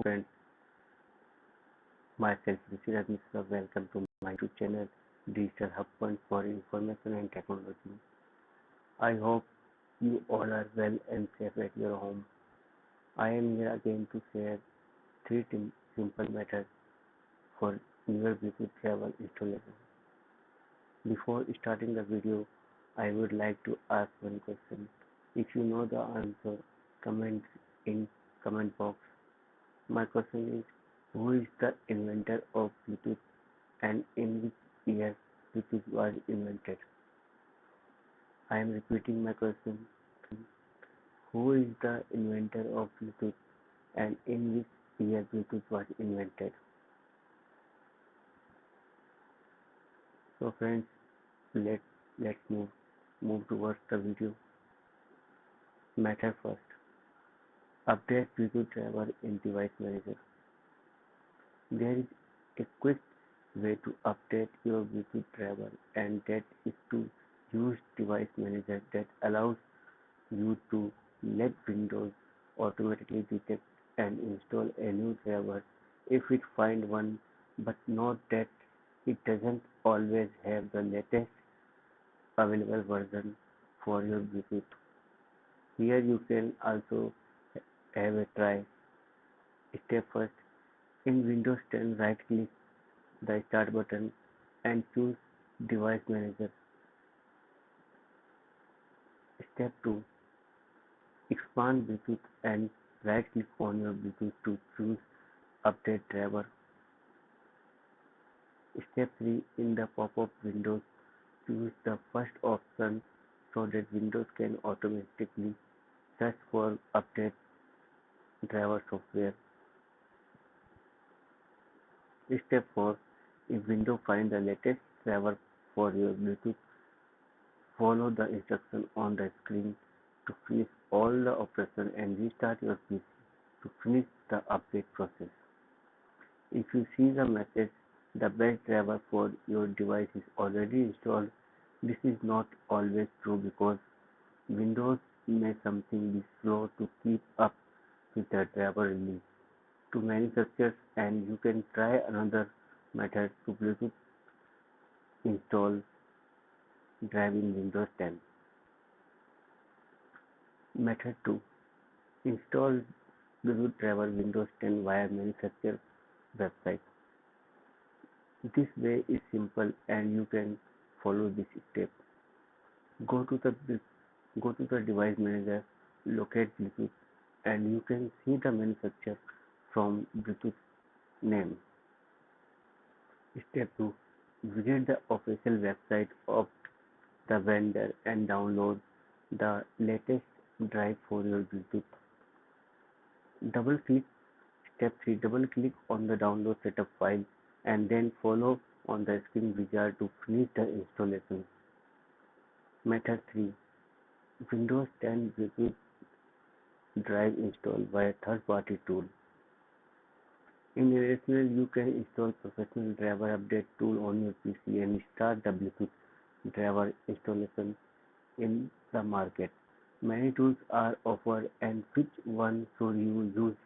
Friends, myself Ruchira Mishra. Welcome to my YouTube channel, Digital Hub Point for Information and Technology. I hope you all are well and safe at your home. I am here again to share three simple methods for your Bluetooth travel installation. Before starting the video, I would like to ask one question. If you know the answer, comment in comment box. My question is, who is the inventor of Bluetooth and in which year Bluetooth was invented? I am repeating my question. Who is the inventor of Bluetooth and in which year Bluetooth was invented? So friends, let let's move towards the video. Method first. Update Bluetooth driver in Device Manager. There is a quick way to update your Bluetooth driver, and that is to use Device Manager that allows you to let Windows automatically detect and install a new driver if it finds one, but note that it doesn't always have the latest available version for your Bluetooth. Here you can also have a try. Step first, in Windows 10 right click the Start button and choose Device Manager. Step 2, expand Bluetooth and right click on your Bluetooth to choose Update Driver. Step 3, in the pop-up window, choose the first option so that Windows can automatically search for Update Driver software. Step 4, if Windows finds the latest driver for your Bluetooth, follow the instruction on the screen to finish all the operations and restart your PC to finish the update process. If you see the message, the best driver for your device is already installed, this is not always true because Windows may something be slow to keep up with the driver release to manufacturers, and you can try another method to Bluetooth install drive in Windows 10. Method 2. Install Bluetooth driver Windows 10 via manufacturer website. This way is simple and you can follow this step. Go to the device manager, locate Bluetooth, and you can see the manufacturer from Bluetooth name. Step 2. Visit the official website of the vendor and download the latest drive for your Bluetooth. Double click Step 3. Double click on the download setup file and then follow on the screen wizard to finish the installation. Method 3. Windows 10 Bluetooth drive install via third-party tool. In addition, you can install professional driver update tool on your PC and start the Bluetooth driver installation in the market. Many tools are offered, and which one should you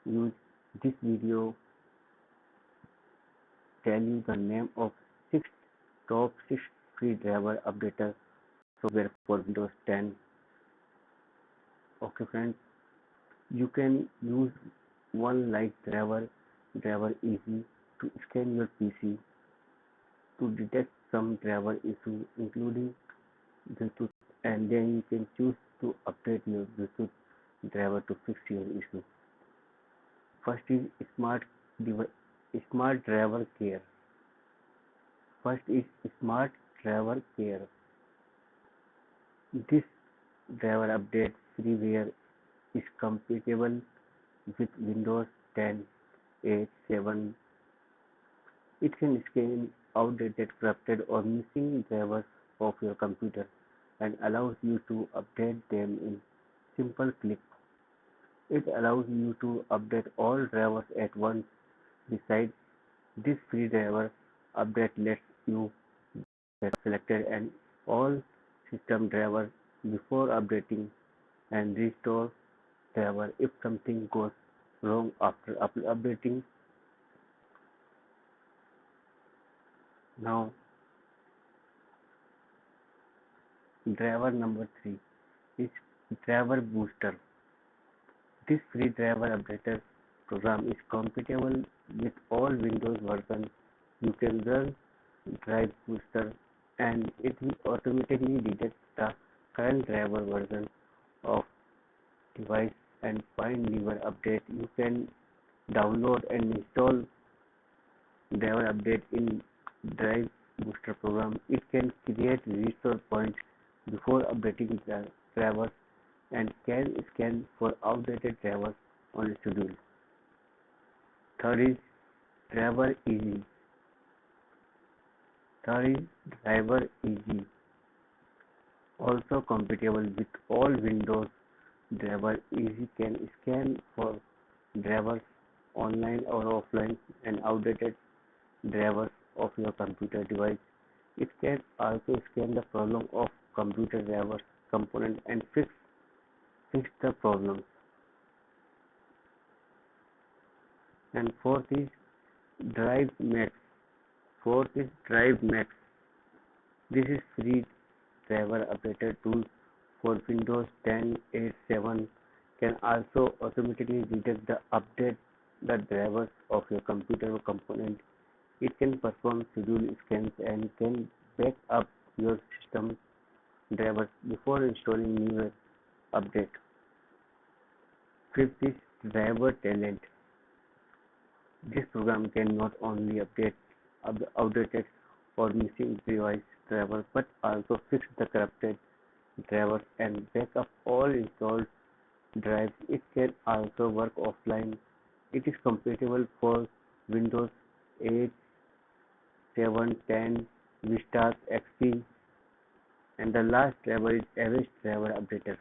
use? This video tell you the name of top 6 free driver updater software for Windows 10. Okay friends, you can use one like driver easy to scan your PC to detect some driver issue including Bluetooth, and then you can choose to update your Bluetooth driver to fix your issue. First is Smart Driver Care. First is Smart Driver Care. This driver update freeware is compatible with Windows 10, 8, 7. It can scan outdated, corrupted, or missing drivers of your computer and allows you to update them in simple click. It allows you to update all drivers at once. Besides, this free driver update lets you get selected and all system drivers before updating and restore driver if something goes wrong after updating. Now, driver number 3 is Driver Booster. This free driver updater program is compatible with all Windows versions. You can run Drive Booster and it will automatically detect the current driver version of device and find newer update. You can download and install driver update in Drive Booster program. It can create restore points before updating the drivers and can scan for outdated drivers on schedule. Third is Driver Easy. Third is Driver Easy, also compatible with all Windows. Driver Easy can scan for drivers online or offline and outdated drivers of your computer device. It can also scan the problem of computer drivers component and fix the problems. And fourth is Drive Max. Fourth is Drive Max. This is free driver updater tool for Windows 10, 8, 7. Can also automatically detect the update the drivers of your computer or component. It can perform schedule scans and can back up your system drivers before installing new update. Fifth is Driver Talent. This program can not only update outdated or missing device drivers but also fix the corrupted drivers and back up all installed drives. It can also work offline. It is compatible for Windows 8, 7, 10, Vista, XP, and the last driver is Average Driver Updater.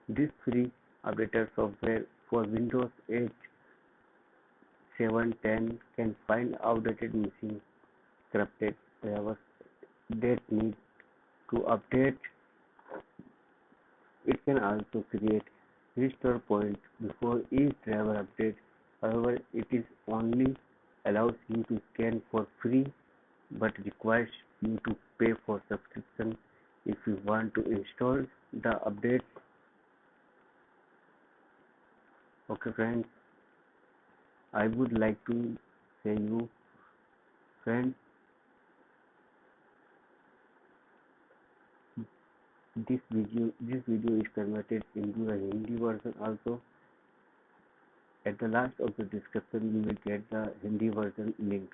This free updater software for Windows 8, 7, 10 can find outdated missing corrupted drivers that need to update. It can also create restore points before each driver update. However, it is only allows you to scan for free but requires you to pay for subscription if you want to install the updates. Okay friends, I would like to say you friends, this video is converted into a Hindi version also. At the last of the description you will get the Hindi version link.